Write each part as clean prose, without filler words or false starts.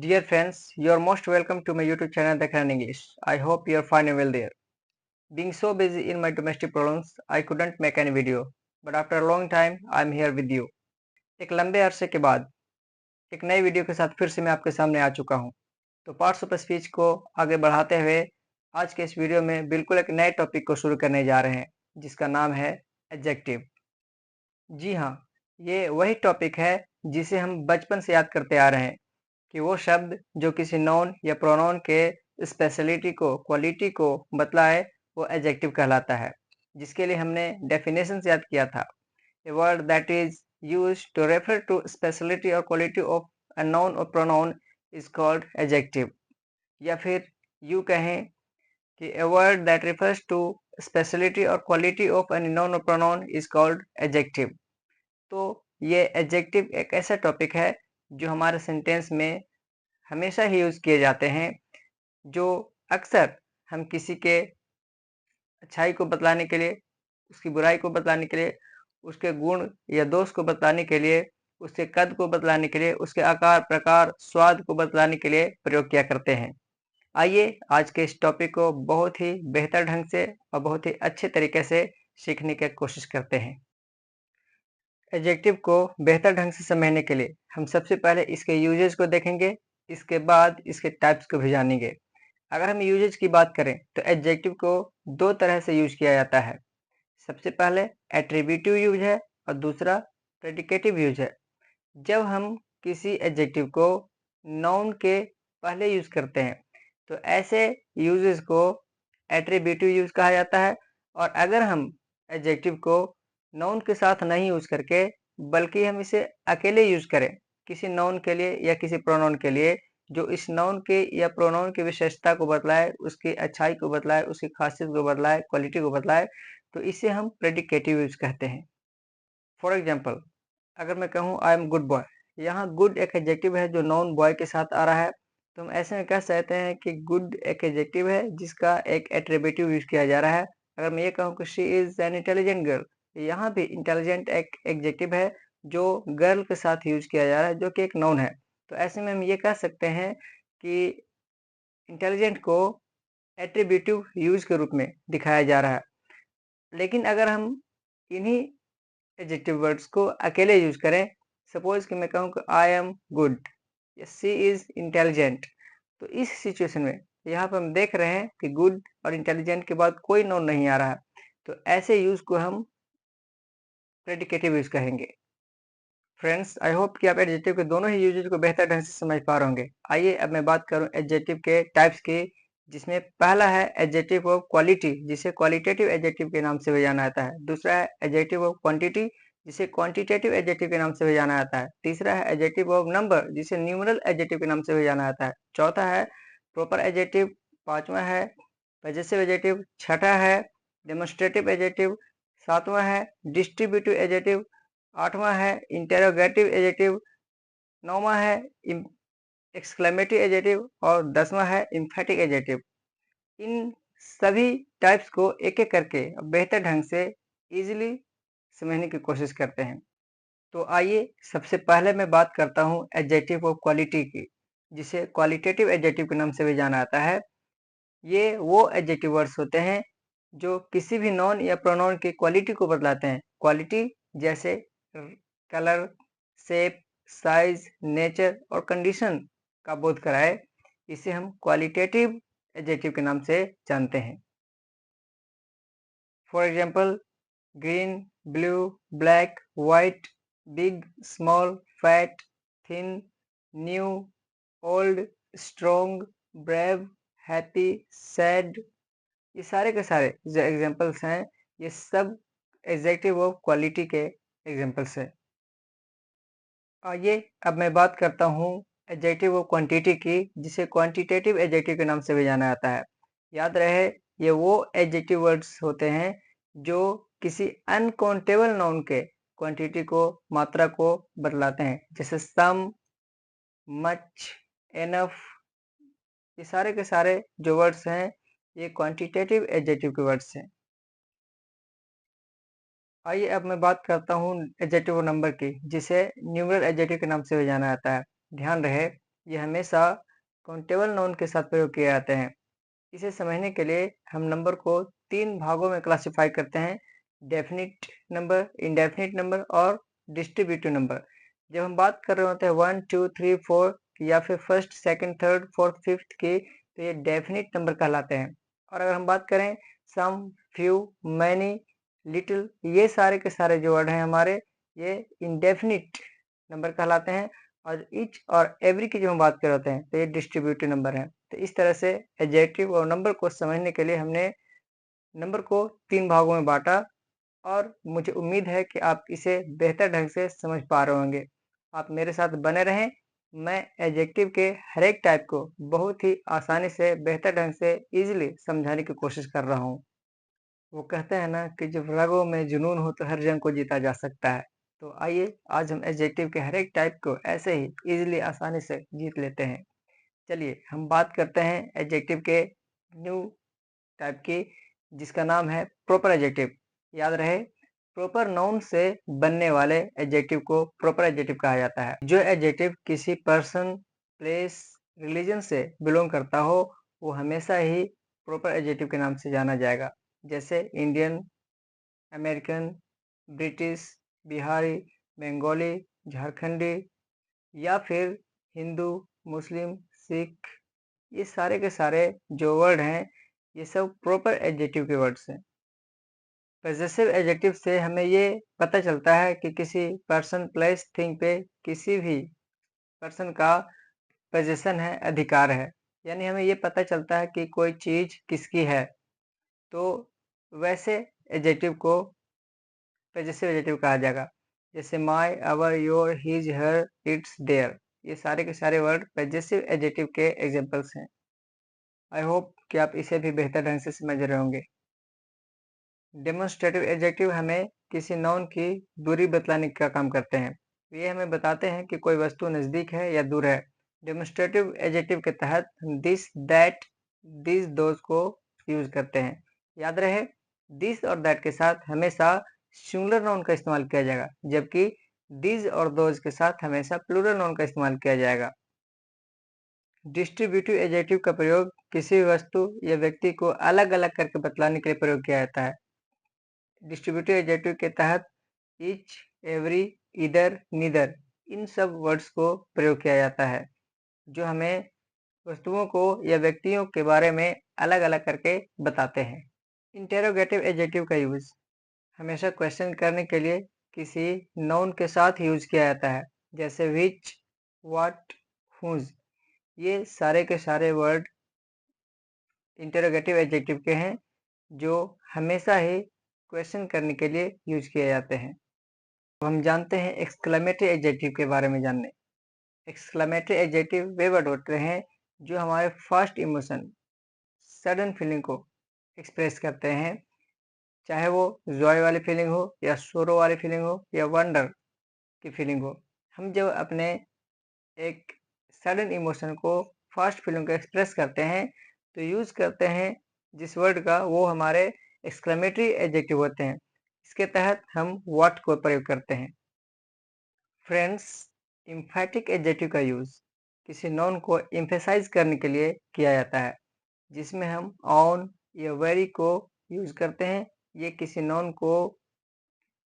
Dear friends, you are most welcome to my YouTube channel Dekhan English. I hope you are fine and well there. Being so busy in my domestic problems, I couldn't make any video. But after a long time, I am here with you. एक लंबे अरसे के बाद एक नई video के साथ फिर से मैं आपके सामने आ चुका हूँ। तो पार्ट्स ऑफ स्पीच को आगे बढ़ाते हुए आज के इस वीडियो में बिल्कुल एक नए टॉपिक को शुरू करने जा रहे हैं, जिसका नाम है एडजेक्टिव। जी हाँ, ये वही टॉपिक है जिसे हम बचपन से याद करते आ रहे हैं कि वो शब्द जो किसी नाउन या प्रोनाउन के स्पेशलिटी को, क्वालिटी को बतलाए, वो एडजेक्टिव कहलाता है, जिसके लिए हमने डेफिनेशन याद किया था। A word that is used to refer to speciality or quality of a noun or pronoun is called adjective. या फिर यूँ कहें कि a word that refers to speciality or quality of any noun or pronoun is called adjective. तो ये adjective एक ऐसा topic है जो हमारे सेंटेंस में हमेशा ही यूज़ किए जाते हैं, जो अक्सर हम किसी के अच्छाई को बतलाने के लिए, उसकी बुराई को बतलाने के लिए, उसके गुण या दोष को बतलाने के लिए, उसके कद को बतलाने के लिए, उसके आकार, प्रकार, स्वाद को बतलाने के लिए प्रयोग किया करते हैं। आइए आज के इस टॉपिक को बहुत ही बेहतर ढंग से और बहुत ही अच्छे तरीके से सीखने की कोशिश करते हैं। एडजेक्टिव को बेहतर ढंग से समझने के लिए हम सबसे पहले इसके यूजेज को देखेंगे, इसके बाद इसके टाइप्स को भी जानेंगे। अगर हम यूजेज की बात करें तो एडजेक्टिव को दो तरह से यूज किया जाता है। सबसे पहले एट्रीब्यूटिव यूज है और दूसरा प्रेडिकेटिव यूज है। जब हम किसी एडजेक्टिव को नाउन के पहले यूज करते हैं तो ऐसे यूजेस को एट्रीब्यूटिव यूज कहा जाता है, और अगर हम एडजेक्टिव को नाउन के साथ नहीं यूज करके बल्कि हम इसे अकेले यूज करें किसी नाउन के लिए या किसी प्रोनाउन के लिए, जो इस नाउन के या प्रोनाउन की विशेषता को बतलाए, उसकी अच्छाई को बतलाए, उसकी खासियत को बतलाए, क्वालिटी को बतलाए, तो इसे हम प्रेडिकेटिव यूज कहते हैं। फॉर एग्जाम्पल, अगर मैं कहूँ आई एम गुड बॉय, यहाँ गुड एक एडजेक्टिव है जो नाउन बॉय के साथ आ रहा है, तो हम ऐसे में कह सकते हैं कि गुड एक एडजेक्टिव है जिसका एक एट्रीब्यूटिव यूज किया जा रहा है। अगर मैं ये कहूँ कि she is an intelligent girl, यहाँ भी इंटेलिजेंट एक एडजेक्टिव है जो गर्ल के साथ यूज किया जा रहा है, जो कि एक नाउन है। तो ऐसे में हम ये कह सकते हैं कि इंटेलिजेंट को एट्रीब्यूटिव यूज के रूप में दिखाया जा रहा है। लेकिन अगर हम इन्हीं एडजेक्टिव वर्ड्स को अकेले यूज करें, सपोज कि मैं कहूँ कि आई एम गुड या सी इज इंटेलिजेंट, तो इस सिचुएशन में यहाँ पर हम देख रहे हैं कि गुड और इंटेलिजेंट के बाद कोई नाउन नहीं आ रहा है, तो ऐसे यूज को हम प्रेडिकेटिव यूज कहेंगे। फ्रेंड्स, आई होप कि आप एडजेक्टिव के दोनों ही यूजेज को बेहतर ढंग से समझ पा रहे होंगे। आइए अब मैं बात करूं एडजेक्टिव के टाइप्स की, जिसमें पहला है एडजेक्टिव ऑफ क्वालिटी, जिसे क्वालिटेटिव एडजेक्टिव के नाम से भी जाना जाता है। दूसरा है एडजेक्टिव ऑफ क्वांटिटी, जिसे क्वांटिटेटिव एडजेक्टिव के नाम से भी जाना जाता है। तीसरा है एडजेक्टिव ऑफ नंबर, जिसे न्यूमरल एडजेक्टिव के नाम से भी जाना जाता है। चौथा है प्रॉपर एडजेक्टिव। पांचवा है पजेसिव एडजेक्टिव। छठा है डेमोन्स्ट्रेटिव एडजेक्टिव। सातवां है डिस्ट्रीब्यूटिव एडजेक्टिव। आठवां है इंटेरोगेटिव एडजेक्टिव। नौवां है एक्सक्लेमेटिव एडजेक्टिव और 10वां है एम्फेटिक एडजेक्टिव। इन सभी टाइप्स को एक एक करके बेहतर ढंग से इजीली समझने की कोशिश करते हैं। तो आइए सबसे पहले मैं बात करता हूँ एडजेक्टिव ऑफ क्वालिटी की, जिसे क्वालिटेटिव एडजेक्टिव के नाम से भी जाना जाता है। ये वो एडजेक्टिव वर्ड्स होते हैं जो किसी भी नॉन या प्रोनाउन की क्वालिटी को बतलाते हैं। क्वालिटी जैसे कलर, शेप, साइज, नेचर और कंडीशन का बोध कराए, इसे हम क्वालिटेटिव एडजेक्टिव के नाम से जानते हैं। For example, green, blue, black, white, big, small, fat, thin, new, old, strong, brave, happy, sad, ये सारे के सारे जो एग्जाम्पल्स हैं, ये सब एडजेक्टिव ऑफ क्वालिटी के एग्जाम्पल्स हैं। आइए अब मैं बात करता हूँ एडजेक्टिव ऑफ क्वांटिटी की, जिसे क्वांटिटेटिव एडजेक्टिव के नाम से भी जाना जाता है। याद रहे, ये वो एडजेक्टिव वर्ड्स होते हैं जो किसी अनकाउंटेबल नाउन के क्वांटिटी को, मात्रा को बतलाते हैं, जैसे सम, मच, एनफ। ये सारे के सारे जो वर्ड्स हैं, ये क्वांटिटेटिव एडजेक्टिव के वर्ड्स हैं। आइए अब मैं बात करता हूँ एडजेक्टिव नंबर की, जिसे न्यूमरल एडजेक्टिव के नाम से भी जाना जाता है। ध्यान रहे, ये हमेशा काउंटेबल नाउन के साथ प्रयोग किए जाते हैं। इसे समझने के लिए हम नंबर को 3 भागों में क्लासिफाई करते हैं: डेफिनिट नंबर, इंडेफिनिट नंबर और डिस्ट्रीब्यूटिव नंबर। जब हम बात कर रहे होते हैं 1, 2, 3, 4 या फिर first, second, third, fourth, fifth की, तो ये डेफिनिट नंबर कहलाते हैं। और अगर हम बात करें सम, फ्यू, मैनी, लिटिल, ये सारे के सारे जो वर्ड हैं हमारे, ये इंडेफिनिट नंबर कहलाते हैं। और ईच और एवरी की जो हम बात कर रहे होते हैं, तो ये डिस्ट्रीब्यूटिव नंबर है। तो इस तरह से एडजेक्टिव और नंबर को समझने के लिए हमने नंबर को 3 भागों में बांटा, और मुझे उम्मीद है कि आप इसे बेहतर ढंग से समझ पा रहे होंगे। आप मेरे साथ बने रहें। मैं एडजेक्टिव के हर एक टाइप को बहुत ही आसानी से, बेहतर ढंग से, ईजिली समझाने की कोशिश कर रहा हूँ। वो कहते हैं ना कि जब रगों में जुनून हो तो हर जंग को जीता जा सकता है। तो आइए आज हम एडजेक्टिव के हर एक टाइप को ऐसे ही ईजिली, आसानी से जीत लेते हैं। चलिए हम बात करते हैं एडजेक्टिव के न्यू टाइप की, जिसका नाम है प्रॉपर एडजेक्टिव। याद रहे, प्रॉपर नाउन से बनने वाले एडजेक्टिव को प्रॉपर एडजेक्टिव कहा जाता है। जो एडजेक्टिव किसी पर्सन, प्लेस, रिलीजन से बिलोंग करता हो, वो हमेशा ही प्रॉपर एडजेक्टिव के नाम से जाना जाएगा। जैसे Indian, American, British, Bihari, Bengali, Jharkhandi, या फिर हिंदू, मुस्लिम, सिख, ये सारे के सारे जो वर्ड हैं, ये सब प्रॉपर एडजेक्टिव के वर्ड्स हैं। पजेसिव एडजेक्टिव से हमें ये पता चलता है कि किसी पर्सन, प्लेस, थिंग पे किसी भी पर्सन का पोजीशन है, अधिकार है। यानी हमें ये पता चलता है कि कोई चीज किसकी है। तो वैसे एडजेक्टिव को पजेसिव एडजेक्टिव कहा जाएगा। जैसे my, our, your, his, her, its, their, ये सारे के सारे वर्ड पजेसिव एडजेक्टिव के एग्जांपल्स हैं। आई होप कि आप इसे भी बेहतर ढंग से समझ रहे होंगे। डेमोन्स्ट्रेटिव एडजेक्टिव हमें किसी नाउन की दूरी बतलाने का काम करते हैं। ये हमें बताते हैं कि कोई वस्तु नज़दीक है या दूर है। डेमोन्स्ट्रेटिव एडजेक्टिव के तहत हम दिस, दैट, दिस, दोज को यूज करते हैं। याद रहे, दिस और दैट के साथ हमेशा सिंगुलर नाउन का इस्तेमाल किया जाएगा, जबकि दिस और दोज के साथ हमेशा प्लूरल नाउन का इस्तेमाल किया जाएगा। डिस्ट्रीब्यूटिव एडजेक्टिव का प्रयोग किसी वस्तु या व्यक्ति को अलग अलग करके बतलाने के लिए प्रयोग किया जाता है। डिस्ट्रीब्यूटिव एडजेक्टिव के तहत ईच, एवरी, इधर, नीदर, इन सब वर्ड्स को प्रयोग किया जाता है, जो हमें वस्तुओं को या व्यक्तियों के बारे में अलग अलग करके बताते हैं। इंटेरोगेटिव एडजेक्टिव का यूज हमेशा क्वेश्चन करने के लिए किसी नाउन के साथ यूज किया जाता है। जैसे विच, व्हाट, हुज, ये सारे के सारे वर्ड इंटेरोगेटिव एडजेक्टिव के हैं, जो हमेशा ही क्वेश्चन करने के लिए यूज किए जाते हैं। तो हम जानते हैं एक्सक्लेमेटरी एडजेक्टिव के बारे में जानने। एक्सक्लेमेटरी एडजेक्टिव वे वर्ड होते हैं जो हमारे फर्स्ट इमोशन, सडन फीलिंग को एक्सप्रेस करते हैं, चाहे वो जॉय वाली फीलिंग हो या सोरो वाली फीलिंग हो या वंडर की फीलिंग हो। हम जब अपने एक सडन इमोशन को, फर्स्ट फीलिंग को एक्सप्रेस करते हैं, तो यूज करते हैं जिस वर्ड का, वो हमारे एक्सक्लेमेटरी एडजेक्टिव होते हैं। इसके तहत हम व्हाट को प्रयोग करते हैं। फ्रेंड्स, एम्फैटिक एडजेक्टिव का यूज किसी नाउन को एम्फेसाइज करने के लिए किया जाता है, जिसमें हम ऑन या वेरी को यूज करते हैं। ये किसी नाउन को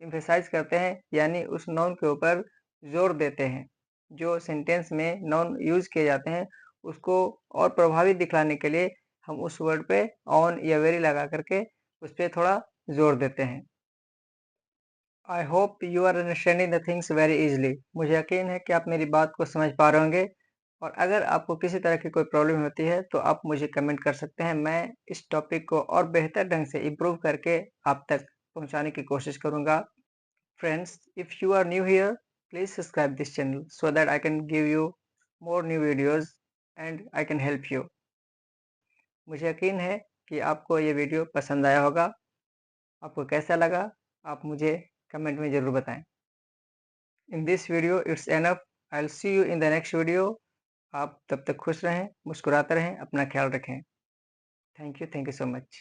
एम्फेसाइज करते हैं, यानी उस नाउन के ऊपर जोर देते हैं। जो सेंटेंस में नाउन यूज किए जाते हैं, उसको और प्रभावी दिखलाने के लिए हम उस वर्ड पे ऑन या वेरी लगा करके उस पर थोड़ा जोर देते हैं। I hope you are understanding the things very easily. मुझे यकीन है कि आप मेरी बात को समझ पा रहे होंगे। और अगर आपको किसी तरह की कोई प्रॉब्लम होती है तो आप मुझे कमेंट कर सकते हैं। मैं इस टॉपिक को और बेहतर ढंग से इम्प्रूव करके आप तक पहुंचाने की कोशिश करूंगा। Friends, if you are new here, please subscribe this channel so that I can give you more new videos and I can help you. मुझे यकीन है कि आपको ये वीडियो पसंद आया होगा। आपको कैसा लगा, आप मुझे कमेंट में ज़रूर बताएं। In this video it's enough. I'll see you in the next video. आप तब तक खुश रहें, मुस्कुराते रहें, अपना ख्याल रखें। Thank you so much.